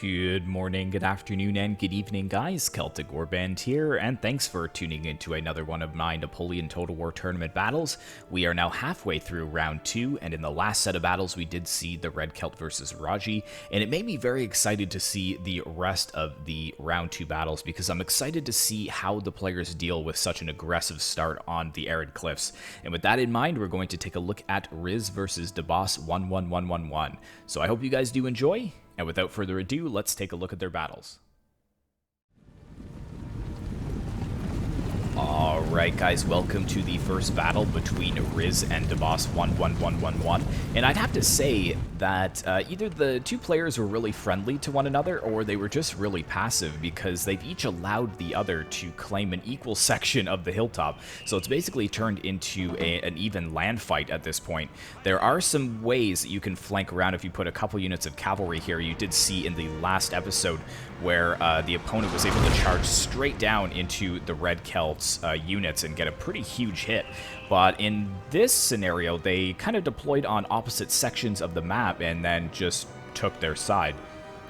Good morning, good afternoon, and good evening, guys. Celtic Warband here, and thanks for tuning into another one of my Napoleon Total War tournament battles. We are now halfway through round 2, and in the last set of battles, we did see the Red Celt versus Raji, and it made me very excited to see the rest of the round 2 battles, because I'm excited to see how the players deal with such an aggressive start on the Arid Cliffs. And with that in mind, we're going to take a look at RIZ versus DABOSS11111. So I hope you guys do enjoy. And without further ado, let's take a look at their battles. Alright guys, welcome to the first battle between RIZ and DABOSS11111. And I'd have to say that either the two players were really friendly to one another, or they were just really passive, because they've each allowed the other to claim an equal section of the hilltop. So it's basically turned into an even land fight at this point. There are some ways that you can flank around if you put a couple units of cavalry here. You did see in the last episode where the opponent was able to charge straight down into the Red Celt's units and get a pretty huge hit. But in this scenario, they kind of deployed on opposite sections of the map and then just took their side.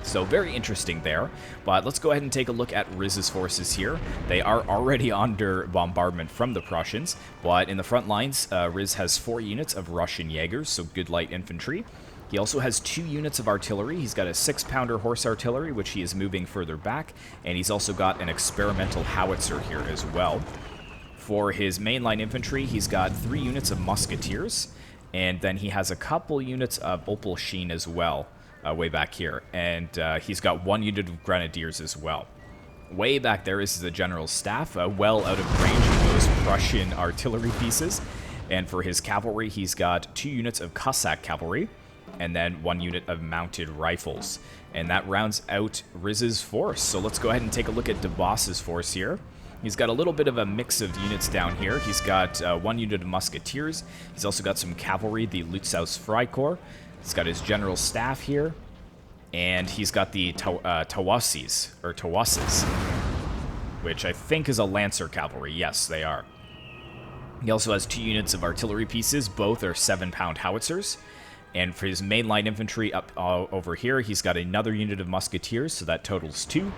So very interesting there. But let's go ahead and take a look at RIZ's forces here. They are already under bombardment from the Prussians, but in the front lines, RIZ has 4 units of Russian Jaegers, so good light infantry. He also has 2 units of artillery. He's got a 6-pounder horse artillery, which he is moving further back, and he's also got an experimental howitzer here as well. For his mainline infantry, he's got 3 units of musketeers, and then he has a couple units of Opelsheen as well, way back here, and he's got 1 unit of grenadiers as well. Way back there is the general's staff, well out of range of those Prussian artillery pieces, and for his cavalry, he's got 2 units of Cossack cavalry, and then 1 unit of mounted rifles. And that rounds out RIZ's force. So let's go ahead and take a look at DABOSS's force here. He's got a little bit of a mix of units down here. He's got 1 unit of musketeers. He's also got some cavalry, the Lutzaus Freikorps. He's got his general staff here. And he's got the Tawassis, which I think is a Lancer cavalry. Yes, they are. He also has 2 units of artillery pieces. Both are 7-pound howitzers. And for his mainline infantry up over here, he's got another unit of musketeers, so that totals 2.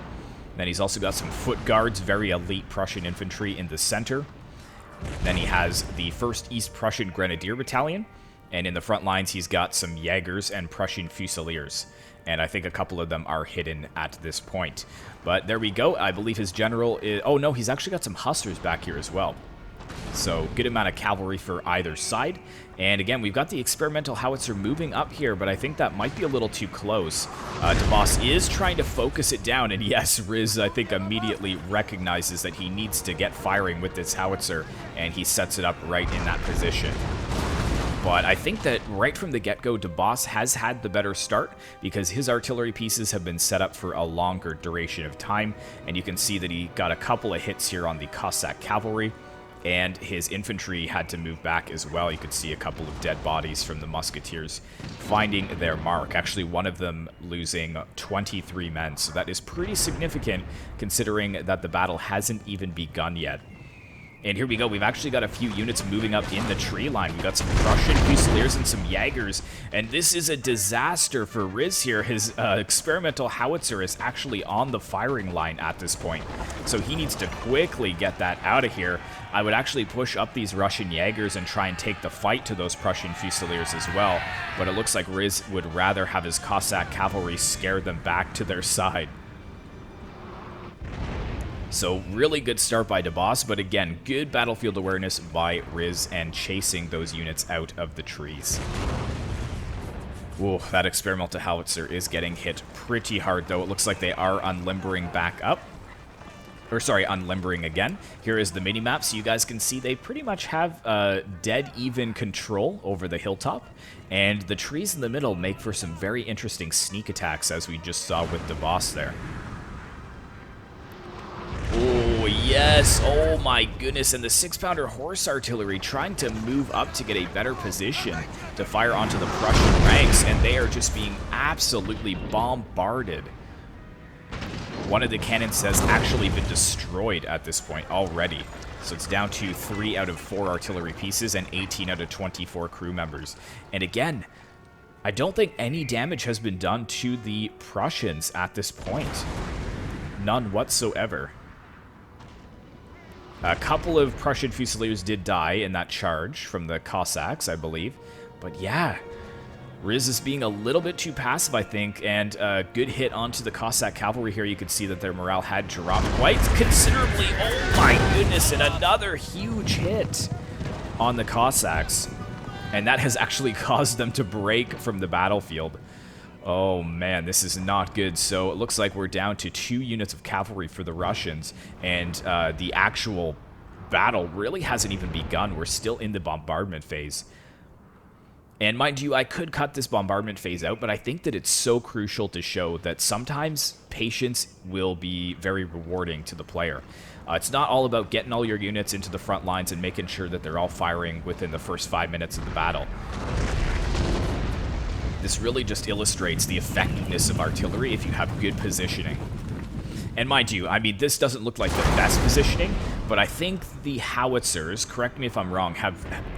Then he's also got some foot guards, very elite Prussian infantry in the center. Then he has the 1st East Prussian Grenadier Battalion, and in the front lines he's got some Jaegers and Prussian Fusiliers. And I think a couple of them are hidden at this point. But there we go. I believe his general is... Oh no, he's actually got some hussars back here as well. So, good amount of cavalry for either side. And again, we've got the experimental howitzer moving up here, but I think that might be a little too close. DABOSS is trying to focus it down, and yes, RIZ, I think, immediately recognizes that he needs to get firing with this howitzer, and he sets it up right in that position. But I think that right from the get-go, DABOSS has had the better start, because his artillery pieces have been set up for a longer duration of time, and you can see that he got a couple of hits here on the Cossack cavalry. And his infantry had to move back as well. You could see a couple of dead bodies from the musketeers finding their mark. Actually, one of them losing 23 men. So that is pretty significant considering that the battle hasn't even begun yet. And here we go. We've actually got a few units moving up in the tree line. We've got some Prussian Fusiliers and some Jaegers. And this is a disaster for RIZ here. His experimental howitzer is actually on the firing line at this point. So he needs to quickly get that out of here. I would actually push up these Russian Jaegers and try and take the fight to those Prussian Fusiliers as well. But it looks like RIZ would rather have his Cossack cavalry scare them back to their side. So really good start by DABOSS, but again, good battlefield awareness by RIZ and chasing those units out of the trees. Whoa, that experimental howitzer is getting hit pretty hard, though. It looks like they are unlimbering back up. Or sorry, unlimbering again. Here is the mini-map, so you guys can see they pretty much have dead even control over the hilltop. And the trees in the middle make for some very interesting sneak attacks, as we just saw with DABOSS there. Oh, yes. Oh, my goodness. And the 6-pounder horse artillery trying to move up to get a better position to fire onto the Prussian ranks, and they are just being absolutely bombarded. One of the cannons has actually been destroyed at this point already. So it's down to 3 out of 4 artillery pieces and 18 out of 24 crew members. And again, I don't think any damage has been done to the Prussians at this point. None whatsoever. A couple of Prussian Fusiliers did die in that charge from the Cossacks, I believe. But yeah, RIZ is being a little bit too passive, I think, and a good hit onto the Cossack cavalry here. You could see that their morale had dropped quite considerably. Oh my goodness, and another huge hit on the Cossacks. And that has actually caused them to break from the battlefield. Oh man, this is not good. So it looks like we're down to 2 units of cavalry for the Russians, and the actual battle really hasn't even begun. We're still in the bombardment phase. And mind you, I could cut this bombardment phase out, but I think that it's so crucial to show that sometimes patience will be very rewarding to the player. It's not all about getting all your units into the front lines and making sure that they're all firing within the first 5 minutes of the battle. This really just illustrates the effectiveness of artillery if you have good positioning. And mind you, I mean, this doesn't look like the best positioning, but I think the howitzers, correct me if I'm wrong,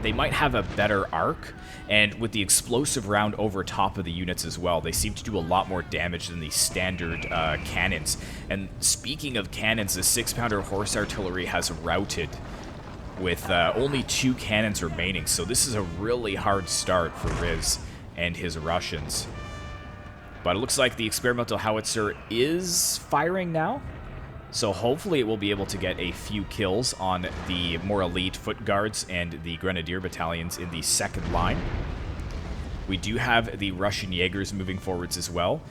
they might have a better arc, and with the explosive round over top of the units as well, they seem to do a lot more damage than the standard cannons. And speaking of cannons, the 6-pounder horse artillery has routed with only 2 cannons remaining, so this is a really hard start for RIZ and his Russians. But it looks like the experimental howitzer is firing now, so hopefully it will be able to get a few kills on the more elite foot guards and the grenadier battalions in the second line. We do have the Russian Jaegers moving forwards as well.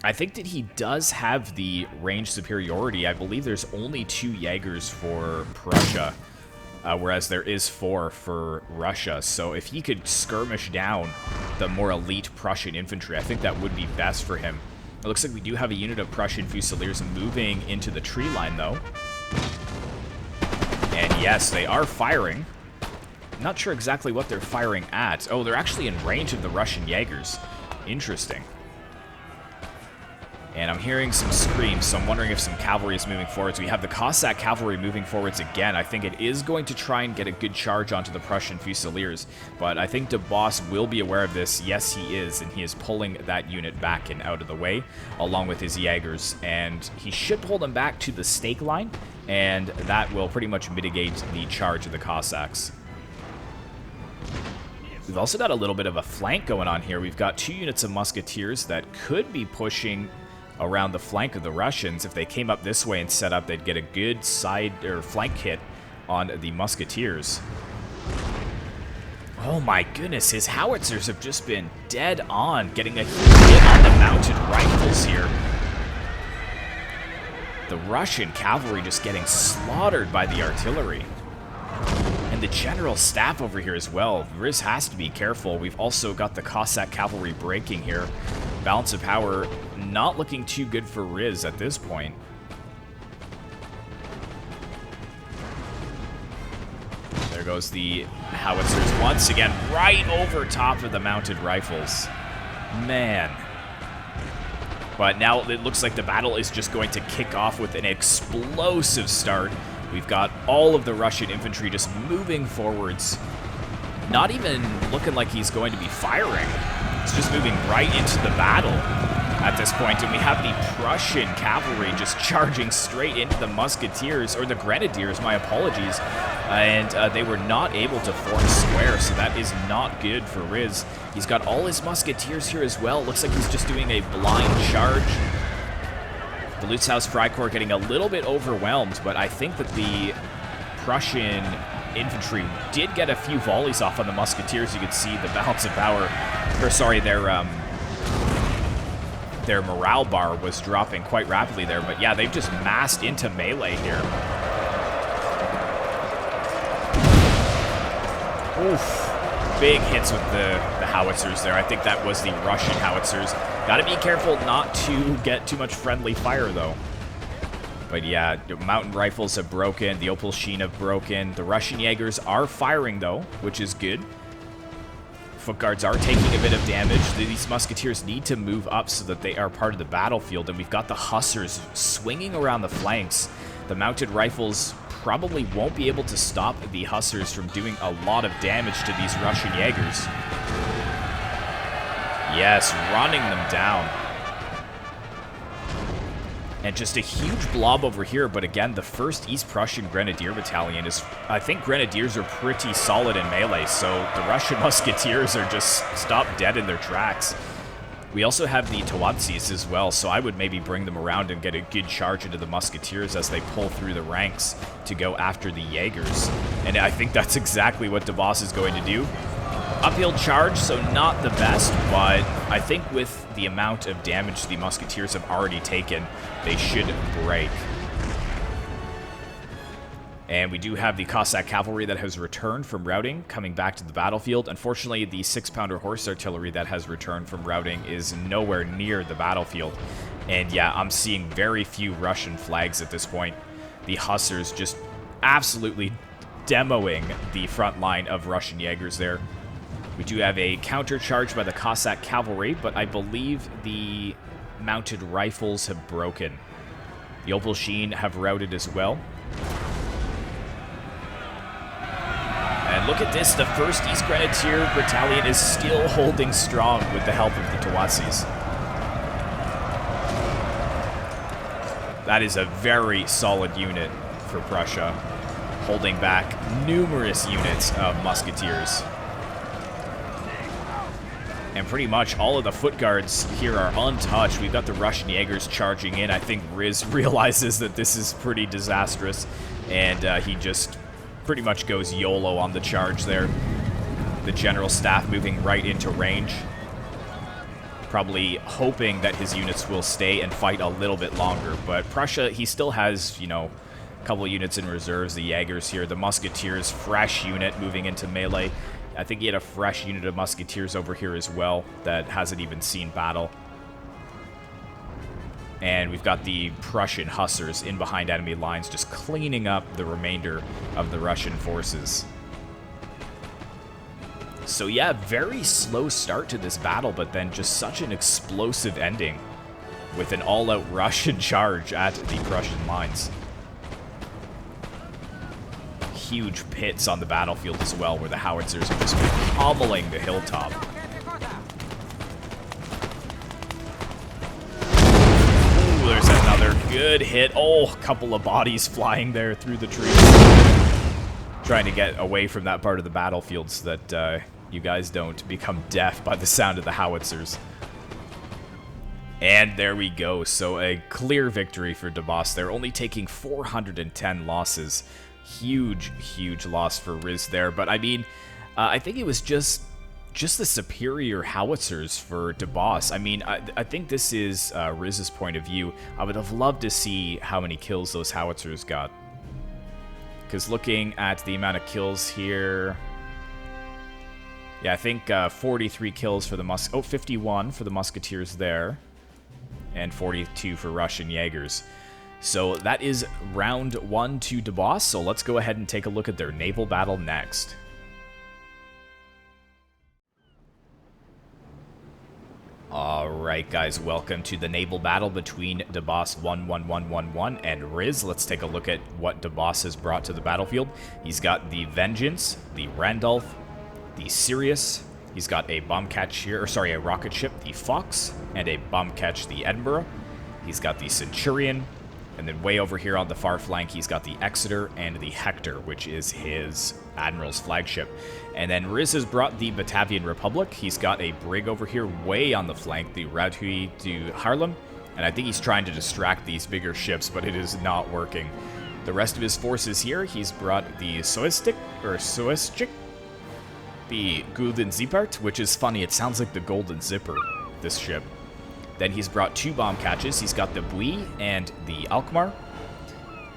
I think that he does have the range superiority. I believe there's only 2 Jaegers for Prussia, whereas there is 4 for Russia. So if he could skirmish down the more elite Prussian infantry, I think that would be best for him. It looks like we do have a unit of Prussian Fusiliers moving into the tree line, though. And yes, they are firing. I'm not sure exactly what they're firing at. Oh, they're actually in range of the Russian Jaegers. Interesting. And I'm hearing some screams, so I'm wondering if some cavalry is moving forwards. We have the Cossack cavalry moving forwards again. I think it is going to try and get a good charge onto the Prussian Fusiliers, but I think DABOSS will be aware of this. Yes, he is, and he is pulling that unit back and out of the way, along with his Jaegers, and he should pull them back to the stake line, and that will pretty much mitigate the charge of the Cossacks. We've also got a little bit of a flank going on here. We've got 2 units of musketeers that could be pushing around the flank of the Russians. If they came up this way and set up, they'd get a good side or flank hit on the musketeers. Oh my goodness, his howitzers have just been dead on, getting a hit on the mounted rifles here. The Russian cavalry just getting slaughtered by the artillery. And the general staff over here as well. RIZ has to be careful. We've also got the Cossack cavalry breaking here. Balance of power not looking too good for RIZ at this point. There goes the howitzers once again, right over top of the mounted rifles. Man. But now it looks like the battle is just going to kick off with an explosive start. We've got all of the Russian infantry just moving forwards. Not even looking like he's going to be firing. It's just moving right into the battle at this point. And we have the Prussian cavalry just charging straight into the musketeers, or the grenadiers, my apologies. And they were not able to form square, so that is not good for RIZ. He's got all his musketeers here as well. Looks like he's just doing a blind charge. The Lutzhaus Freikorps getting a little bit overwhelmed, but I think that the Prussian infantry did get a few volleys off on the musketeers. You could see the balance of power, or sorry, their morale bar was dropping quite rapidly there. But yeah, they've just massed into melee here. Oof. Big hits with the howitzers there. I think that was the Russian howitzers. Gotta be careful not to get too much friendly fire, though. But yeah, mountain rifles have broken. The Opel Sheen have broken. The Russian Jaegers are firing, though, which is good. Foot guards are taking a bit of damage. These musketeers need to move up so that they are part of the battlefield. And we've got the hussars swinging around the flanks. The mounted rifles probably won't be able to stop the hussars from doing a lot of damage to these Russian Jaegers. Yes, running them down. And just a huge blob over here, but again, the 1st East Prussian Grenadier Battalion is... I think Grenadiers are pretty solid in melee, so the Russian Musketeers are just stopped dead in their tracks. We also have the Tawatsis as well, so I would maybe bring them around and get a good charge into the Musketeers as they pull through the ranks to go after the Jaegers. And I think that's exactly what DABOSS is going to do. Uphill charge, so not the best, but I think with the amount of damage the Musketeers have already taken, they should break. And we do have the Cossack Cavalry that has returned from routing, coming back to the battlefield. Unfortunately, the 6-pounder Horse Artillery that has returned from routing is nowhere near the battlefield. And yeah, I'm seeing very few Russian flags at this point. The Hussars just absolutely demoing the front line of Russian Jaegers there. We do have a counter-charge by the Cossack Cavalry, but I believe the mounted rifles have broken. The Opel Sheen have routed as well. And look at this, the 1st East Grenadier Battalion is still holding strong with the help of the Tawatsis. That is a very solid unit for Prussia, holding back numerous units of Musketeers. And pretty much all of the foot guards here are untouched. We've got the Russian Jaegers charging in. I think RIZ realizes that this is pretty disastrous, and he just pretty much goes YOLO on the charge there. The General Staff moving right into range. Probably hoping that his units will stay and fight a little bit longer. But Prussia, he still has, you know, a couple units in reserves. The Jaegers here, the Musketeers, fresh unit moving into melee. I think he had a fresh unit of Musketeers over here as well that hasn't even seen battle. And we've got the Prussian Hussars in behind enemy lines, just cleaning up the remainder of the Russian forces. So yeah, very slow start to this battle, but then just such an explosive ending with an all-out Russian charge at the Prussian lines. Huge pits on the battlefield as well, where the howitzers are just pummeling the hilltop. Ooh, there's another good hit. Oh, a couple of bodies flying there through the trees. Trying to get away from that part of the battlefield so that you guys don't become deaf by the sound of the howitzers. And there we go. So a clear victory for DABOSS. They're only taking 410 losses. Huge, huge loss for RIZ there. But I mean, I think it was just the superior howitzers for DABOSS. I mean, I think this is RIZ's point of view. I would have loved to see how many kills those howitzers got. Because looking at the amount of kills here... Yeah, I think 43 kills for the 51 for the Musketeers there. And 42 for Russian Jaegers. So that is round 1 to DABOSS, so let's go ahead and take a look at their naval battle next. Alright guys, welcome to the naval battle between DABOSS11111 and RIZ. Let's take a look at what DABOSS has brought to the battlefield. He's got the Vengeance, the Randolph, the Sirius. He's got a bomb catch here, or sorry, a rocket ship, the Fox, and a bomb catch, the Edinburgh. He's got the Centurion. And then way over here on the far flank, he's got the Exeter and the Hector, which is his Admiral's flagship. And then RIZ has brought the Batavian Republic. He's got a brig over here way on the flank, the Radhui du Haarlem. And I think he's trying to distract these bigger ships, but it is not working. The rest of his forces here, he's brought the Soestik, the Gulden Zippert, which is funny, it sounds like the Golden Zipper, this ship. Then he's brought 2 bomb catches. He's got the Bui and the Alkmaar.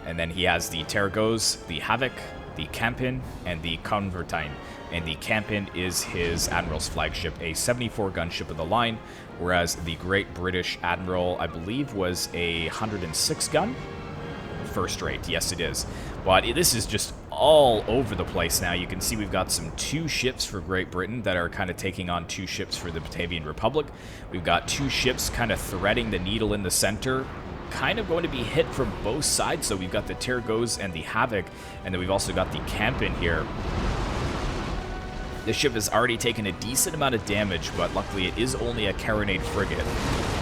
And then he has the Tergos, the Havoc, the Campen, and the Convertine. And the Campen is his Admiral's flagship, a 74-gun ship of the line, whereas the Great British Admiral, I believe, was a 106-gun. First rate, yes it is. But this is just all over the place now. You can see we've got some 2 ships for Great Britain that are kind of taking on 2 ships for the Batavian Republic. We've got 2 ships kind of threading the needle in the center, kind of going to be hit from both sides. So we've got the Tergos and the Havoc, and then we've also got the Campen here. This ship has already taken a decent amount of damage, but luckily it is only a carronade frigate.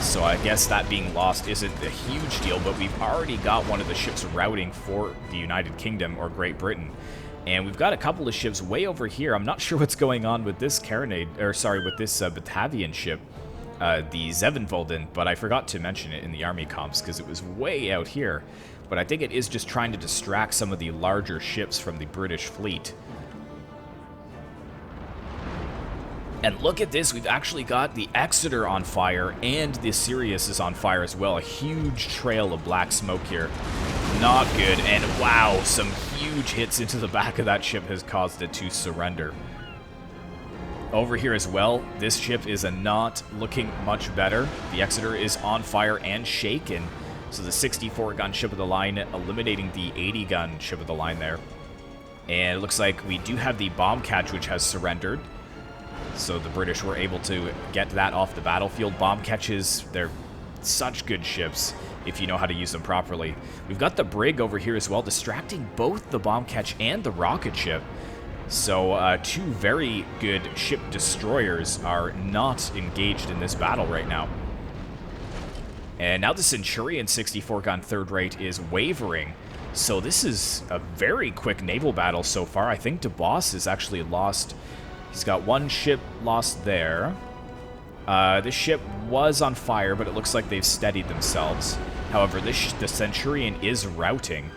So I guess that being lost isn't a huge deal, but we've already got one of the ships routing for the United Kingdom or Great Britain. And we've got a couple of ships way over here. I'm not sure what's going on with this carronade, or sorry, with this Batavian ship, the Zevenvolden, but I forgot to mention it in the army comps because it was way out here. But I think it is just trying to distract some of the larger ships from the British fleet. And look at this, we've actually got the Exeter on fire, and the Sirius is on fire as well. A huge trail of black smoke here. Not good, and wow, some huge hits into the back of that ship has caused it to surrender. Over here as well, this ship is not looking much better. The Exeter is on fire and shaken. So the 64-gun ship of the line eliminating the 80-gun ship of the line there. And it looks like we do have the bomb catch, which has surrendered. So the British were able to get that off the battlefield. Bomb catches, they're such good ships if you know how to use them properly. We've got the brig over here as well, distracting both the bomb catch and the rocket ship. So two very good ship destroyers are not engaged in this battle right now. And now the Centurion 64-gun third rate is wavering. So this is a very quick naval battle so far. I think DABOSS has actually lost. He's got one ship lost there. This ship was on fire, but it looks like they've steadied themselves. However, the Centurion is routing.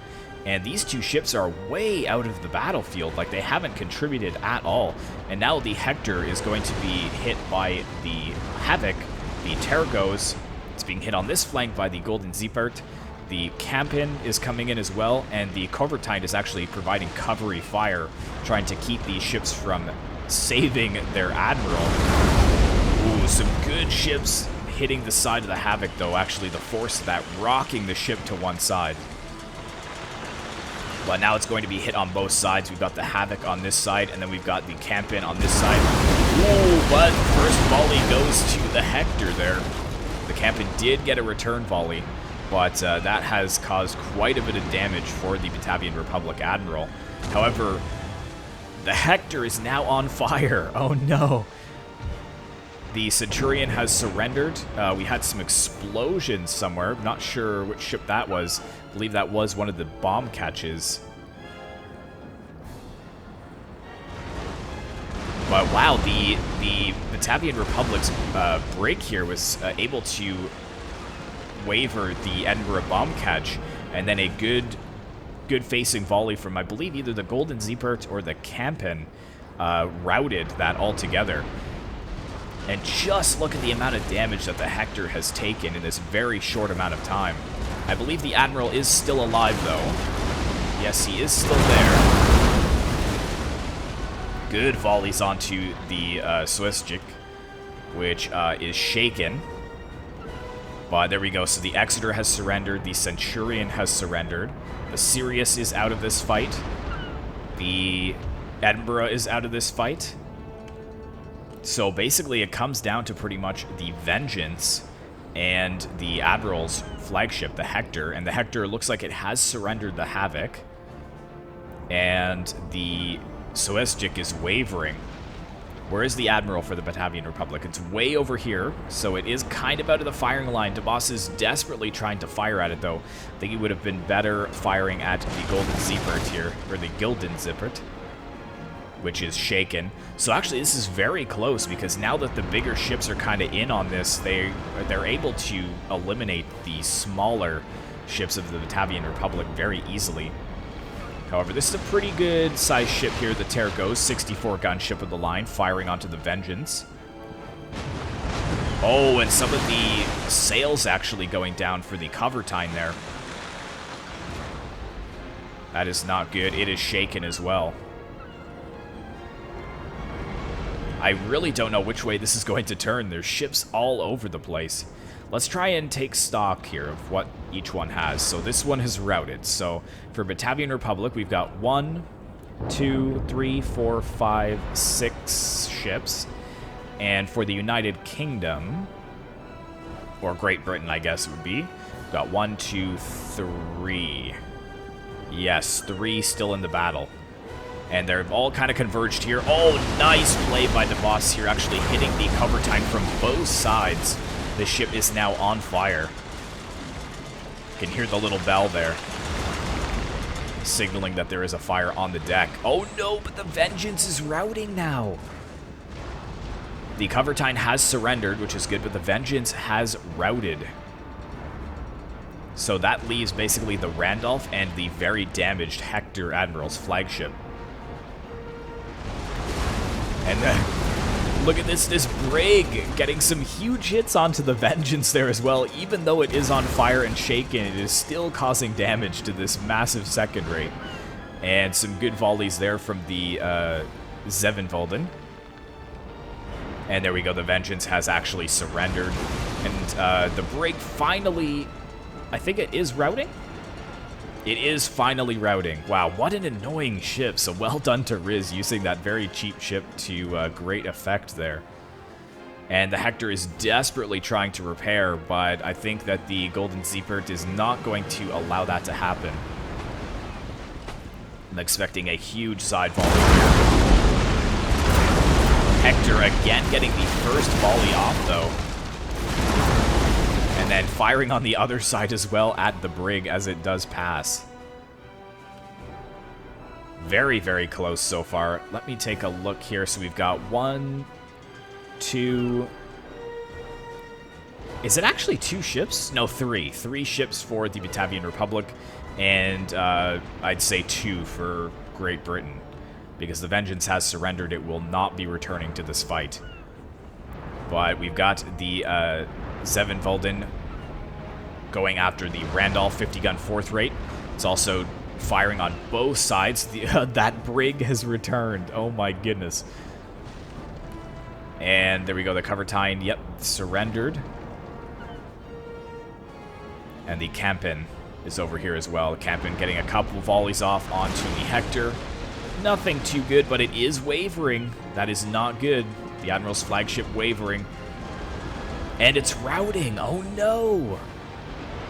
And these two ships are way out of the battlefield. Like, they haven't contributed at all. And now the Hector is going to be hit by the Havoc. The Tergos, it's being hit on this flank by the Golden Zeppert. The Campen is coming in as well. And the Covertine is actually providing covery fire, trying to keep these ships from saving their admiral. Ooh, some good ships hitting the side of the Havoc, though. Actually, the force of that rocking the ship to one side. But now it's going to be hit on both sides. We've got the Havoc on this side, and then we've got the Campen on this side. Ooh, but first volley goes to the Hector there. The Campen did get a return volley, but that has caused quite a bit of damage for the Batavian Republic Admiral. However, the Hector is now on fire. Oh no. The Centurion has surrendered. We had some explosions somewhere. Not sure which ship that was. I believe that was one of the bomb catches. But wow, the Batavian Republic's brig here was able to waver the Edinburgh bomb catch, and then a good facing volley from, I believe, either the Golden Zeppert or the Campen routed that altogether. And just look at the amount of damage that the Hector has taken in this very short amount of time. I believe the Admiral is still alive, though. Yes, he is still there. Good volleys onto the Suezjik, which is shaken. But there we go. So the Exeter has surrendered. The Centurion has surrendered. The Sirius is out of this fight. The Edinburgh is out of this fight. So basically it comes down to pretty much the Vengeance and the Admiral's flagship, the Hector. And the Hector looks like it has surrendered the Havoc. And the Suezjik is wavering. Where is the Admiral for the Batavian Republic? It's way over here, so it is kind of out of the firing line. DABOSS is desperately trying to fire at it, though. I think he would have been better firing at the Golden Zeppert here, or the Gilden Zeppert, which is shaken. So actually, this is very close, because now that the bigger ships are kind of in on this, they're able to eliminate the smaller ships of the Batavian Republic very easily. However, this is a pretty good sized ship here, the Tergos, 64-gun ship of the line, firing onto the Vengeance. Oh, and some of the sails actually going down for the Covertine there. That is not good. It is shaken as well. I really don't know which way this is going to turn. There's ships all over the place. Let's try and take stock here of what each one has. So this one has routed. So for Batavian Republic, we've got 1, 2, 3, 4, 5, 6 ships. And for the United Kingdom, or Great Britain, I guess it would be, we've got 1, 2, 3. Yes, 3 still in the battle. And they're all kind of converged here. Oh, nice play by DABOSS here, actually hitting the cover time from both sides. The ship is now on fire. You can hear the little bell there, signaling that there is a fire on the deck. Oh no, but the Vengeance is routing now. The Covertine has surrendered, which is good, but the Vengeance has routed. So that leaves basically the Randolph and the very damaged Hector Admiral's flagship. And look at this brig getting some huge hits onto the Vengeance there as well. Even though it is on fire and shaken, it is still causing damage to this massive second rate. And some good volleys there from the Zevenvolden. And there we go, the Vengeance has actually surrendered. And the brig finally, I think it is routing? It is finally routing. Wow, what an annoying ship. So well done to RIZ using that very cheap ship to great effect there. And the Hector is desperately trying to repair, but I think that the Golden Zeepert is not going to allow that to happen. I'm expecting a huge side volley here. Hector again getting the first volley off, though. And then firing on the other side as well at the brig as it does pass. Very, very close so far. Let me take a look here. So we've got 1, 2... Is it actually 2 ships? No, 3. 3 ships for the Batavian Republic, and I'd say 2 for Great Britain. Because the Vengeance has surrendered, it will not be returning to this fight. But we've got the Zevenvolden going after the Randolph 50-gun 4th rate. It's also firing on both sides. That brig has returned. Oh my goodness. And there we go, the Covertine, yep, surrendered. And the Campen is over here as well. Campen getting a couple volleys off onto the Hector. Nothing too good, but it is wavering. That is not good. The Admiral's flagship wavering. And it's routing. Oh no.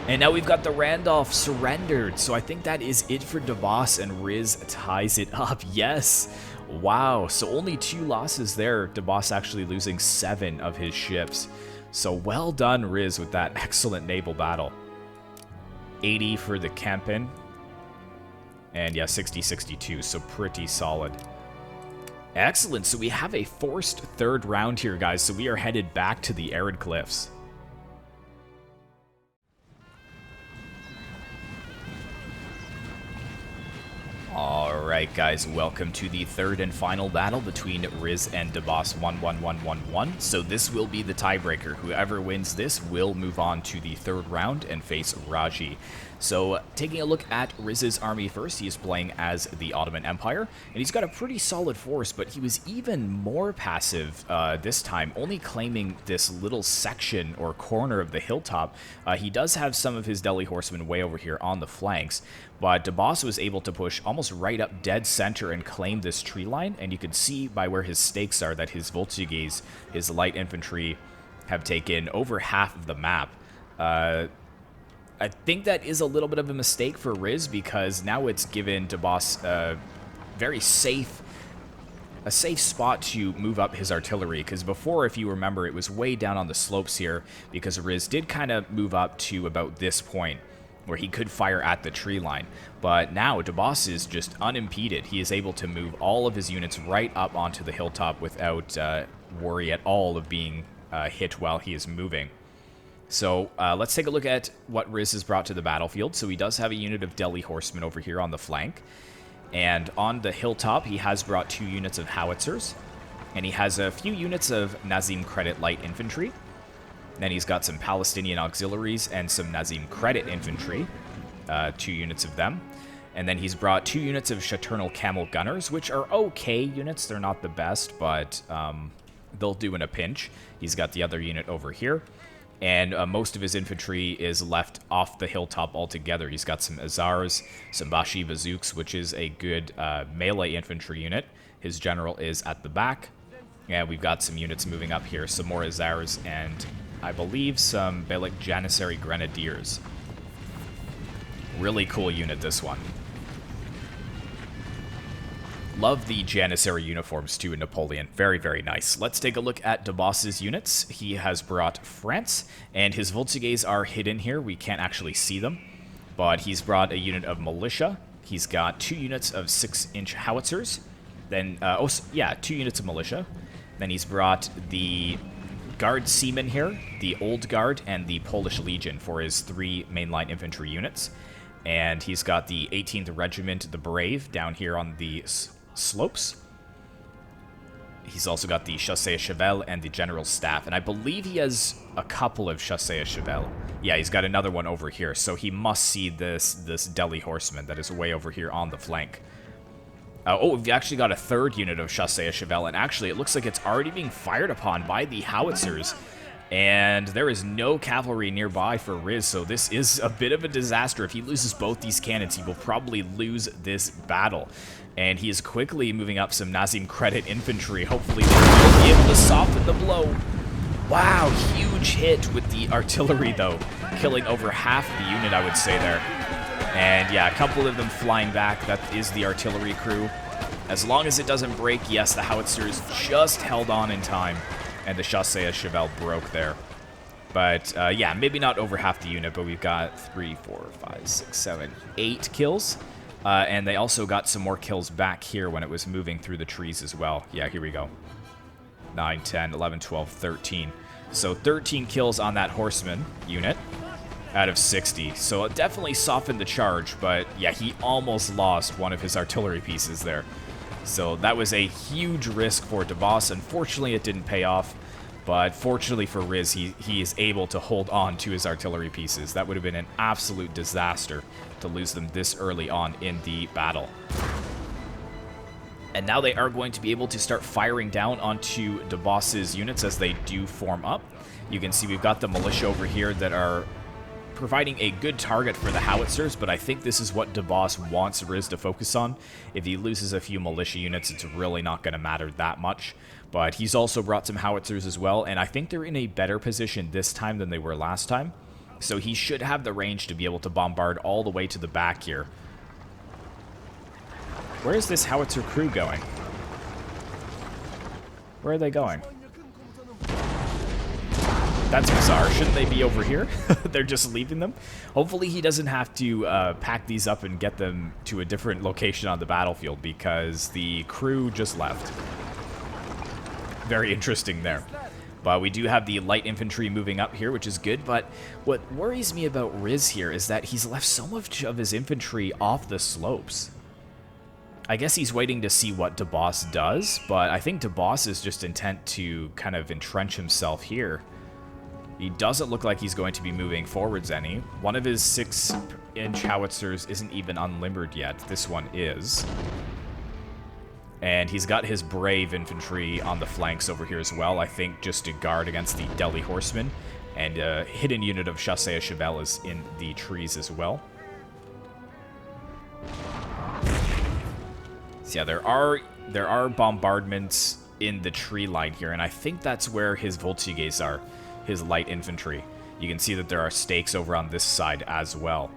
And now we've got the Randolph surrendered. So I think that is it for DABOSS, and RIZ ties it up. Yes. Wow. So only 2 losses there. DABOSS actually losing 7 of his ships. So well done, RIZ, with that excellent naval battle. 80 for the Campen. And yeah, 60-62, so pretty solid. Excellent, so we have a forced 3rd round here, guys, so we are headed back to the Arid Cliffs. Alright guys, welcome to the 3rd and final battle between RIZ and DABOSS11111. So this will be the tiebreaker. Whoever wins this will move on to the 3rd round and face Raji. So taking a look at RIZ's army first, he is playing as the Ottoman Empire, and he's got a pretty solid force, but he was even more passive this time, only claiming this little section or corner of the hilltop. He does have some of his Delhi horsemen way over here on the flanks, but DABOSS was able to push almost right up dead center and claim this tree line, and you can see by where his stakes are that his Voltigés, his light infantry, have taken over half of the map. I think that is a little bit of a mistake for RIZ, because now it's given DABOSS a very safe spot to move up his artillery, because before, if you remember, it was way down on the slopes here, because RIZ did kind of move up to about this point, where he could fire at the tree line. But now DABOSS is just unimpeded. He is able to move all of his units right up onto the hilltop without worry at all of being hit while he is moving. So let's take a look at what RIZ has brought to the battlefield. So he does have a unit of Delhi horsemen over here on the flank. And on the hilltop, he has brought 2 units of howitzers. And he has a few units of Nazim Credit light infantry. Then he's got some Palestinian auxiliaries and some Nazim Credit infantry, 2 units of them. And then he's brought 2 units of Chaternal Camel gunners, which are okay units. They're not the best, but they'll do in a pinch. He's got the other unit over here. And most of his infantry is left off the hilltop altogether. He's got some Azars, some Bashi Bazooks, which is a good melee infantry unit. His general is at the back. And we've got some units moving up here. Some more Azars and, I believe, some Beylik Janissary Grenadiers. Really cool unit, this one. Love the Janissary uniforms too in Napoleon. Very, very nice. Let's take a look at DABOSS's units. He has brought France, and his Voltigeurs are hidden here. We can't actually see them. But he's brought a unit of militia. He's got 2 units of 6-inch howitzers. Then, 2 units of militia. Then he's brought the Guard Seamen here, the Old Guard, and the Polish Legion for his 3 mainline infantry units. And he's got the 18th Regiment, the Brave, down here on the slopes. He's also got the Chassé Cheval and the General Staff. And I believe he has a couple of Chassé Cheval. Yeah, he's got another one over here. So he must see this Delhi Horseman that is way over here on the flank. We've actually got a 3rd unit of Chassé Cheval, and actually it looks like it's already being fired upon by the howitzers, and there is no cavalry nearby for RIZ, so this is a bit of a disaster. If he loses both these cannons, he will probably lose this battle. And he is quickly moving up some Nazim Credit infantry. Hopefully they will be able to soften the blow. Wow, huge hit with the artillery, though, killing over half the unit, I would say, there. And yeah, a couple of them flying back. That is the artillery crew. As long as it doesn't break, yes, the howitzers just held on in time, and the Chassé Cheval broke there. But yeah, maybe not over half the unit, but we've got 3, 4, 5, 6, 7, 8 kills. And they also got some more kills back here when it was moving through the trees as well. Yeah, here we go. 9, 10, 11, 12, 13. So 13 kills on that horseman unit out of 60. So it definitely softened the charge, but yeah, he almost lost one of his artillery pieces there. So that was a huge risk for DABOSS. Unfortunately, it didn't pay off, but fortunately for RIZ, he is able to hold on to his artillery pieces. That would have been an absolute disaster to lose them this early on in the battle. And now they are going to be able to start firing down onto DABOSS's units as they do form up. You can see we've got the militia over here that are providing a good target for the howitzers, but I think this is what DABOSS wants RIZ to focus on. If he loses a few militia units, it's really not going to matter that much. But he's also brought some howitzers as well, and I think they're in a better position this time than they were last time. So he should have the range to be able to bombard all the way to the back here. Where is this howitzer crew going? Where are they going? That's bizarre. Shouldn't they be over here? They're just leaving them. Hopefully he doesn't have to pack these up and get them to a different location on the battlefield, because the crew just left. Very interesting there. But we do have the light infantry moving up here, which is good. But what worries me about RIZ here is that he's left so much of his infantry off the slopes. I guess he's waiting to see what DABOSS does, but I think DABOSS is just intent to kind of entrench himself here. He doesn't look like he's going to be moving forwards any. One of his 6-inch howitzers isn't even unlimbered yet. This one is. And he's got his brave infantry on the flanks over here as well, I think just to guard against the Delhi horsemen. And a hidden unit of Chassé Cheval is in the trees as well. So yeah, there are bombardments in the tree line here, and I think that's where his Voltigeurs are. His light infantry. You can see that there are stakes over on this side as well.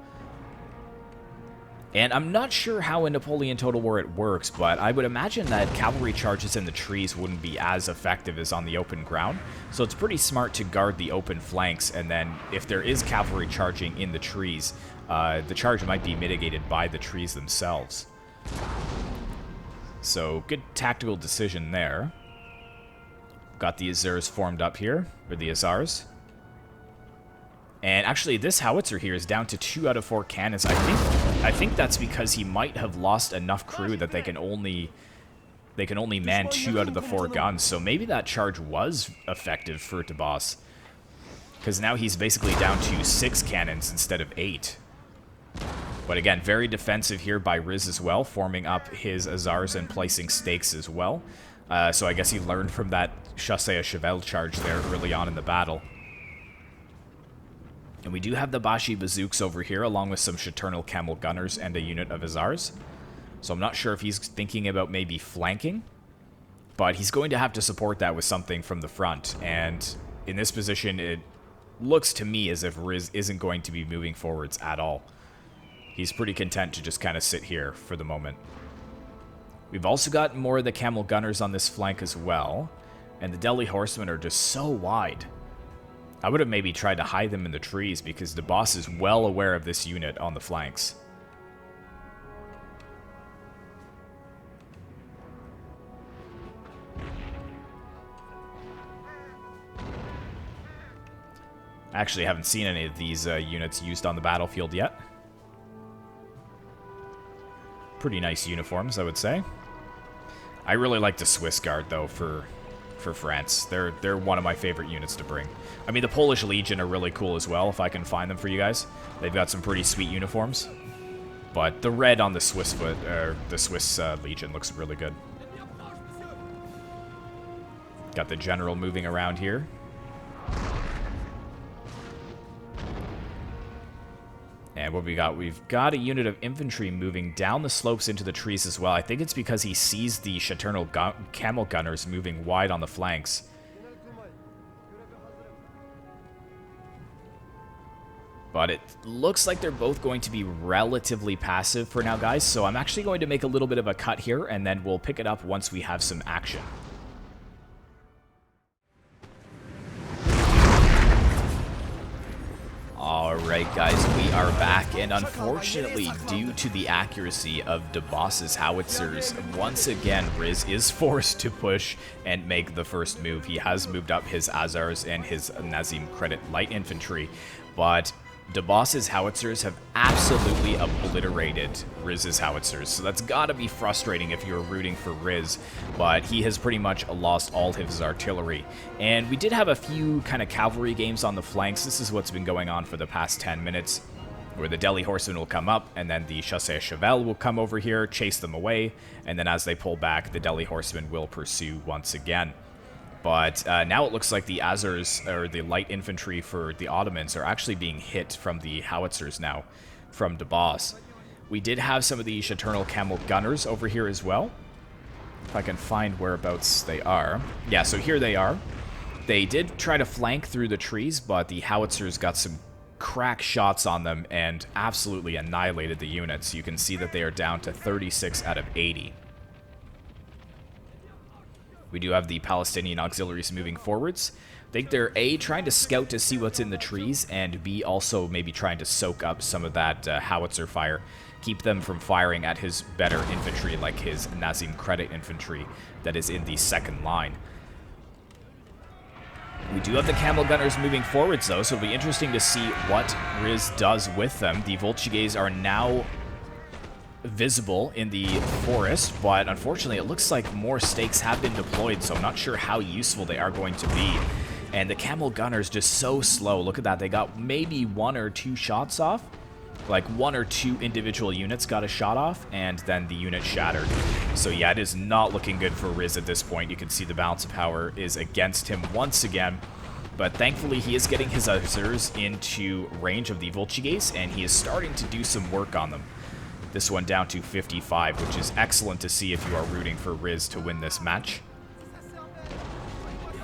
And I'm not sure how in Napoleon Total War it works, but I would imagine that cavalry charges in the trees wouldn't be as effective as on the open ground. So it's pretty smart to guard the open flanks, and then if there is cavalry charging in the trees, the charge might be mitigated by the trees themselves. So good tactical decision there. Got the Azars formed up here, or the Azars. And actually, this howitzer here is down to 2 out of 4 cannons. I think that's because he might have lost enough crew that they can only man 2 out of the 4 guns. So maybe that charge was effective for DABOSS, because now he's basically down to 6 cannons instead of 8. But again, very defensive here by RIZ as well, forming up his Azars and placing stakes as well. So I guess he learned from that Chassé Cheval charge there early on in the battle. And we do have the Bashi Bazooks over here, along with some Chaternal Camel Gunners and a unit of Azars. So I'm not sure if he's thinking about maybe flanking, but he's going to have to support that with something from the front. And in this position, it looks to me as if RIZ isn't going to be moving forwards at all. He's pretty content to just kind of sit here for the moment. We've also got more of the camel gunners on this flank as well. And the Delhi horsemen are just so wide. I would have maybe tried to hide them in the trees because the boss is well aware of this unit on the flanks. I actually haven't seen any of these units used on the battlefield yet. Pretty nice uniforms, I would say. I really like the Swiss Guard, though, for France. They're one of my favorite units to bring. I mean, the Polish Legion are really cool as well, if I can find them for you guys. They've got some pretty sweet uniforms. But the red on the Swiss Legion looks really good. Got the general moving around here. And what we got? We've got a unit of infantry moving down the slopes into the trees as well. I think it's because he sees the Chaternal camel gunners moving wide on the flanks. But it looks like they're both going to be relatively passive for now, guys. So I'm actually going to make a little bit of a cut here, and then we'll pick it up once we have some action. Alright guys, we are back, and unfortunately, due to the accuracy of DABOSS' howitzers, once again, RIZ is forced to push and make the first move. He has moved up his Azars and his Nazim Credit Light Infantry, but DABOSS' howitzers have absolutely obliterated RIZ's howitzers, so that's gotta be frustrating if you're rooting for RIZ, but he has pretty much lost all his artillery. And we did have a few kind of cavalry games on the flanks. This is what's been going on for the past 10 minutes, where the Delhi horsemen will come up, and then the Chassé Cheval will come over here, chase them away, and then as they pull back, the Delhi horsemen will pursue once again. But now it looks like the Azars, or the light infantry for the Ottomans, are actually being hit from the howitzers now, from DABOSS. We did have some of the Chaternal camel gunners over here as well. If I can find whereabouts they are. Yeah, so here they are. They did try to flank through the trees, but the howitzers got some crack shots on them and absolutely annihilated the units. You can see that they are down to 36 out of 80. We do have the Palestinian auxiliaries moving forwards. I think they're A, trying to scout to see what's in the trees, and B, also maybe trying to soak up some of that howitzer fire. Keep them from firing at his better infantry, like his Nazim Credit infantry that is in the second line. We do have the camel gunners moving forwards, though, so it'll be interesting to see what RIZ does with them. The Volchiges are now visible in the forest, but unfortunately it looks like more stakes have been deployed, so I'm not sure how useful they are going to be. And the camel gunners just so slow. Look at that, they got maybe 1 or 2 shots off. Like 1 or 2 individual units got a shot off, and then the unit shattered. So yeah, it is not looking good for RIZ at this point. You can see the balance of power is against him once again. But thankfully, he is getting his Azars into range of the Volchiges, and he is starting to do some work on them. This one down to 55, which is excellent to see if you are rooting for RIZ to win this match.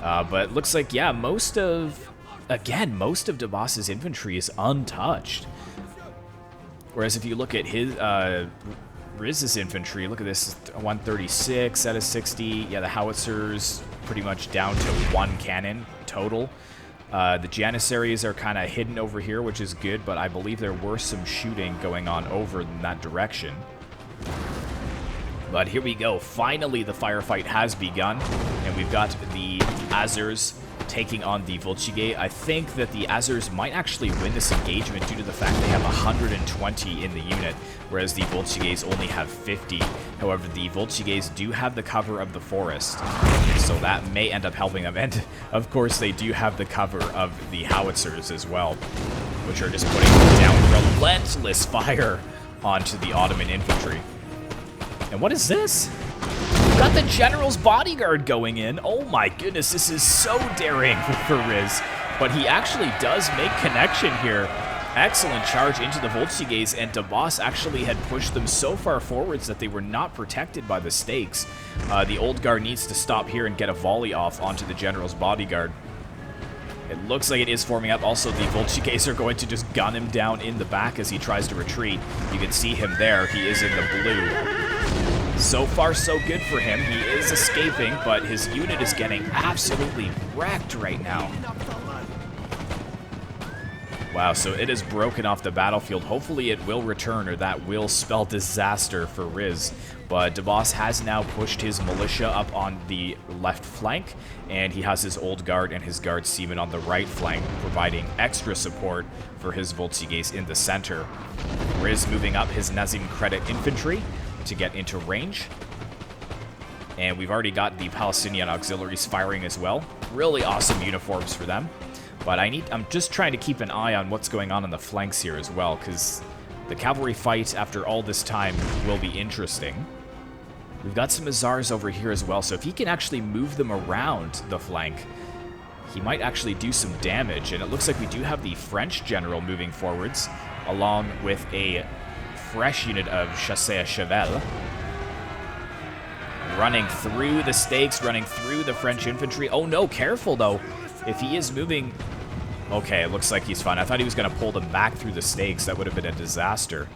But it looks like, yeah, most of DABOSS' infantry is untouched. Whereas if you look at his RIZ's infantry, look at this, 136 out of 60. Yeah, the howitzers pretty much down to 1 cannon total. The Janissaries are kind of hidden over here, which is good, but I believe there were some shooting going on over in that direction. But here we go. Finally, the firefight has begun, and we've got the Azars taking on the Volchige. I think that the Azars might actually win this engagement due to the fact they have 120 in the unit, whereas the Volchiges only have 50. However, the Volchiges do have the cover of the forest, so that may end up helping them. And, of course, they do have the cover of the howitzers as well, which are just putting down relentless fire onto the Ottoman infantry. And what is this? We've got the General's bodyguard going in. Oh my goodness, this is so daring for RIZ. But he actually does make connection here. Excellent charge into the Volchiges, and DABOSS actually had pushed them so far forwards that they were not protected by the stakes. The old guard needs to stop here and get a volley off onto the General's bodyguard. It looks like it is forming up. Also, the Volchiges are going to just gun him down in the back as he tries to retreat. You can see him there. He is in the blue. So far, so good for him. He is escaping, but his unit is getting absolutely wrecked right now. Wow, so it is broken off the battlefield. Hopefully it will return, or that will spell disaster for RIZ. But DABOSS has now pushed his militia up on the left flank, and he has his old guard and his guard seamen on the right flank, providing extra support for his Voltigés in the center. RIZ moving up his Nazim Credit infantry to get into range. And we've already got the Palestinian auxiliaries firing as well. Really awesome uniforms for them. But I'm just trying to keep an eye on what's going on the flanks here as well, because the cavalry fight after all this time will be interesting. We've got some Azars over here as well, so if he can actually move them around the flank, he might actually do some damage. And it looks like we do have the French general moving forwards, along with a fresh unit of Chassés à Cheval. Running through the stakes, running through the French infantry. Oh no, careful though. If he is moving... Okay, it looks like he's fine. I thought he was going to pull them back through the stakes. That would have been a disaster.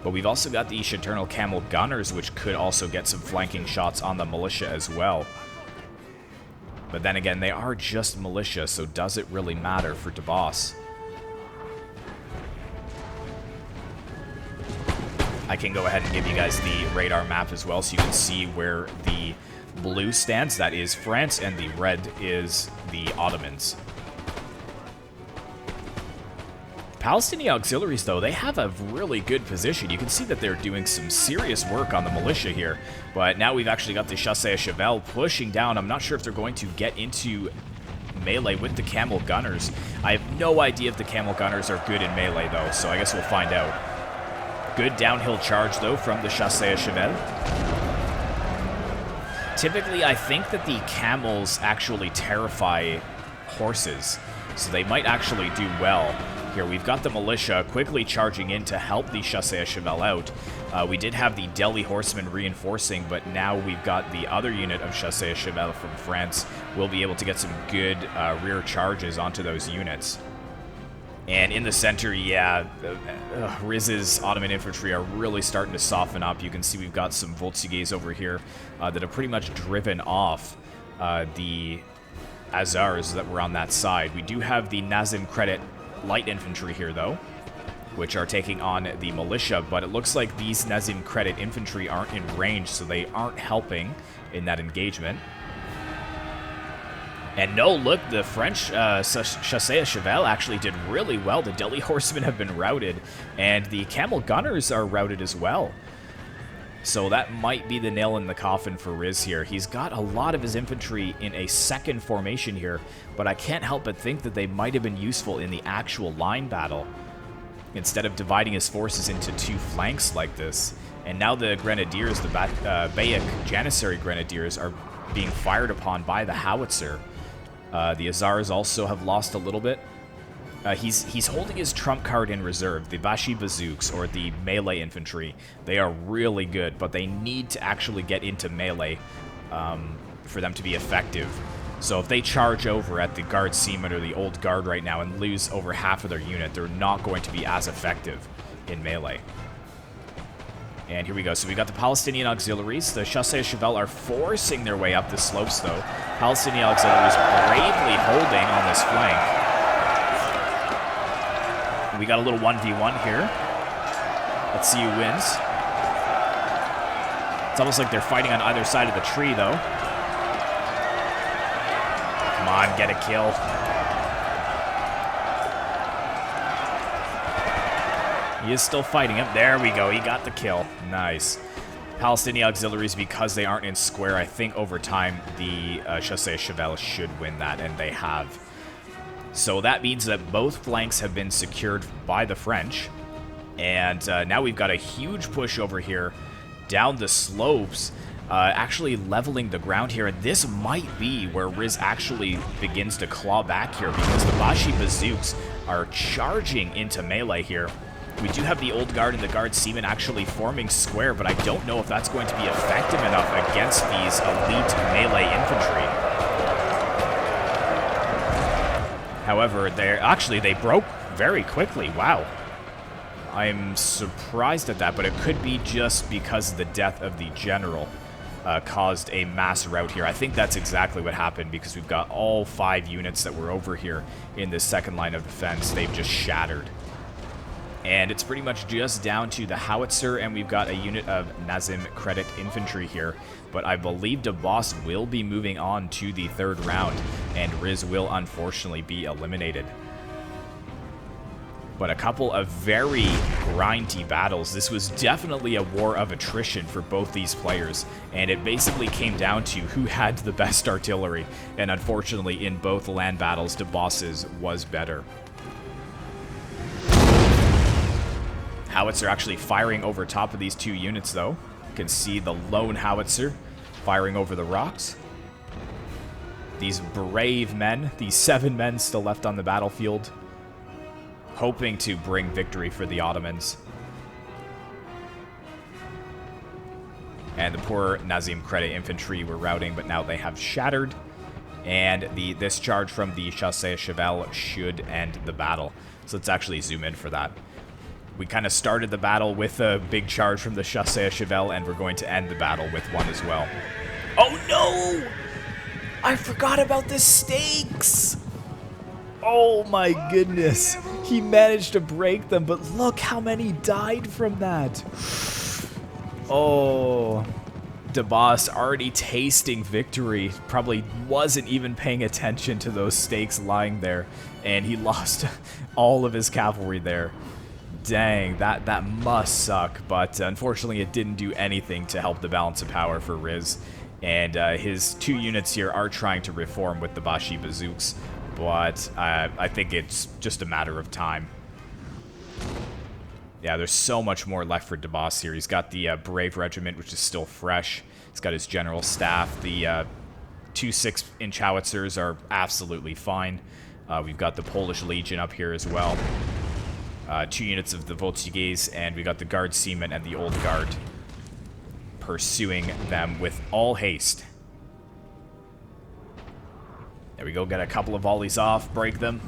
But we've also got the Chaternal Camel Gunners, which could also get some flanking shots on the militia as well. But then again, they are just militia, so does it really matter for DABOSS? I can go ahead and give you guys the radar map as well, so you can see where the blue stands. That is France, and the red is the Ottomans. Palestinian auxiliaries, though, they have a really good position. You can see that they're doing some serious work on the militia here. But now we've actually got the Chassés à Cheval pushing down. I'm not sure if they're going to get into melee with the Camel Gunners. I have no idea if the Camel Gunners are good in melee, though, so I guess we'll find out. Good downhill charge, though, from the Chassés à Cheval. Typically, I think that the camels actually terrify horses, so they might actually do well. Here, we've got the militia quickly charging in to help the Chassés à Cheval out. We did have the Delhi horsemen reinforcing, but now we've got the other unit of Chassés à Cheval from France. We'll be able to get some good rear charges onto those units. And in the center, yeah, RIZ's Ottoman infantry are really starting to soften up. You can see we've got some Voltigés over here that have pretty much driven off the Azars that were on that side. We do have the Nazim Credit light infantry here, though, which are taking on the militia, but it looks like these Nazim Credit infantry aren't in range, so they aren't helping in that engagement. And no, look, the French Chassés à Cheval actually did really well. The Delhi horsemen have been routed, and the Camel Gunners are routed as well. So that might be the nail in the coffin for RIZ here. He's got a lot of his infantry in a second formation here, but I can't help but think that they might have been useful in the actual line battle, instead of dividing his forces into two flanks like this. And now the Grenadiers, the Bayek Janissary Grenadiers, are being fired upon by the howitzer. The Azars also have lost a little bit. He's holding his trump card in reserve, the Bashi Bazooks, or the melee infantry. They are really good, but they need to actually get into melee for them to be effective. So if they charge over at the Guard Seamen or the Old Guard right now and lose over half of their unit, they're not going to be as effective in melee. And here we go. So we got the Palestinian auxiliaries. The Chassés à Cheval are forcing their way up the slopes, though. Palestinian auxiliaries bravely holding on this flank. We got a little 1v1 here. Let's see who wins. It's almost like they're fighting on either side of the tree, though. Come on, get a kill. He is still fighting him. There we go. He got the kill. Nice. Palestinian auxiliaries, because they aren't in square, I think over time the Chassés à Cheval should win that, and they have. So that means that both flanks have been secured by the French. And now we've got a huge push over here down the slopes, actually leveling the ground here. And this might be where RIZ actually begins to claw back here, because the Bashi Bazooks are charging into melee here. We do have the Old Guard and the Guard Seamen actually forming square, but I don't know if that's going to be effective enough against these elite melee infantry. However, they broke very quickly. Wow. I'm surprised at that, but it could be just because the death of the general caused a mass rout here. I think that's exactly what happened, because we've got all 5 units that were over here in this second line of defense. They've just shattered. And it's pretty much just down to the howitzer, and we've got a unit of Nazim credit infantry here. But I believe DABOSS will be moving on to the 3rd round, and RIZ will unfortunately be eliminated. But a couple of very grindy battles. This was definitely a war of attrition for both these players, and it basically came down to who had the best artillery. And unfortunately, in both land battles, DABOSS's was better. Howitzer actually firing over top of these 2 units, though. You can see the lone howitzer firing over the rocks. These brave men, these 7 men still left on the battlefield, hoping to bring victory for the Ottomans. And the poor Nazim credit infantry were routing, but now they have shattered. And this charge from the Chassé Cheval should end the battle. So let's actually zoom in for that. We kind of started the battle with a big charge from the Chassé Cheval, and we're going to end the battle with one as well. Oh no! I forgot about the stakes! Oh my goodness. He managed to break them, but look how many died from that. Oh, DABOSS already tasting victory. Probably wasn't even paying attention to those stakes lying there, and he lost all of his cavalry there. Dang, that must suck, but unfortunately it didn't do anything to help the balance of power for RIZ. And his 2 units here are trying to reform with the Bashi bazooks, but I think it's just a matter of time. Yeah, there's so much more left for DABOSS here. He's got the Brave Regiment, which is still fresh. He's got his general staff. The 2 6-inch howitzers are absolutely fine. We've got the Polish Legion up here as well. 2 units of the Voltigés, and we got the Guard Seamen and the Old Guard pursuing them with all haste. There we go, get a couple of volleys off, break them.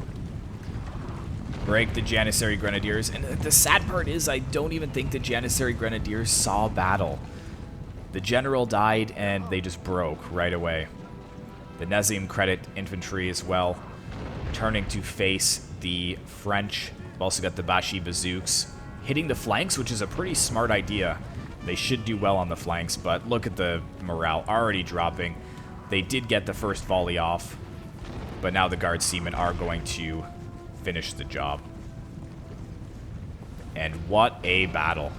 Break the Janissary Grenadiers. And the sad part is I don't even think the Janissary Grenadiers saw battle. The general died and they just broke right away. The Nazim credit infantry as well, turning to face the French. We've also got the Bashi bazooks hitting the flanks, which is a pretty smart idea. They should do well on the flanks, but look at the morale already dropping. They did get the first volley off, but now the Guard Seamen are going to finish the job. And what a battle.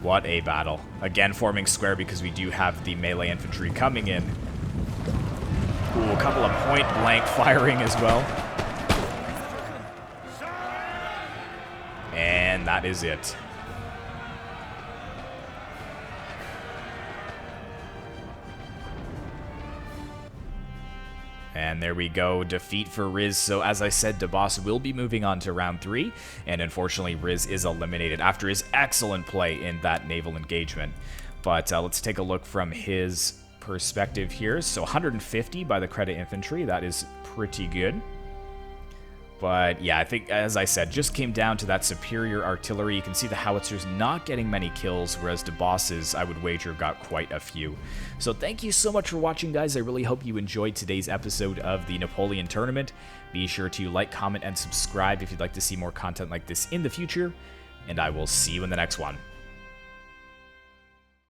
What a battle. Again, forming square because we do have the melee infantry coming in. Ooh, a couple of point-blank firing as well. And that is it. And there we go, defeat for RIZ. So as I said, DABOSS will be moving on to round 3, and unfortunately RIZ is eliminated after his excellent play in that naval engagement. But let's take a look from his perspective here. So 150 by the credit infantry, that is pretty good. But yeah, I think, as I said, just came down to that superior artillery. You can see the howitzers not getting many kills, whereas DABOSS's, I would wager, got quite a few. So thank you so much for watching, guys. I really hope you enjoyed today's episode of the Napoleon Tournament. Be sure to like, comment, and subscribe if you'd like to see more content like this in the future. And I will see you in the next one.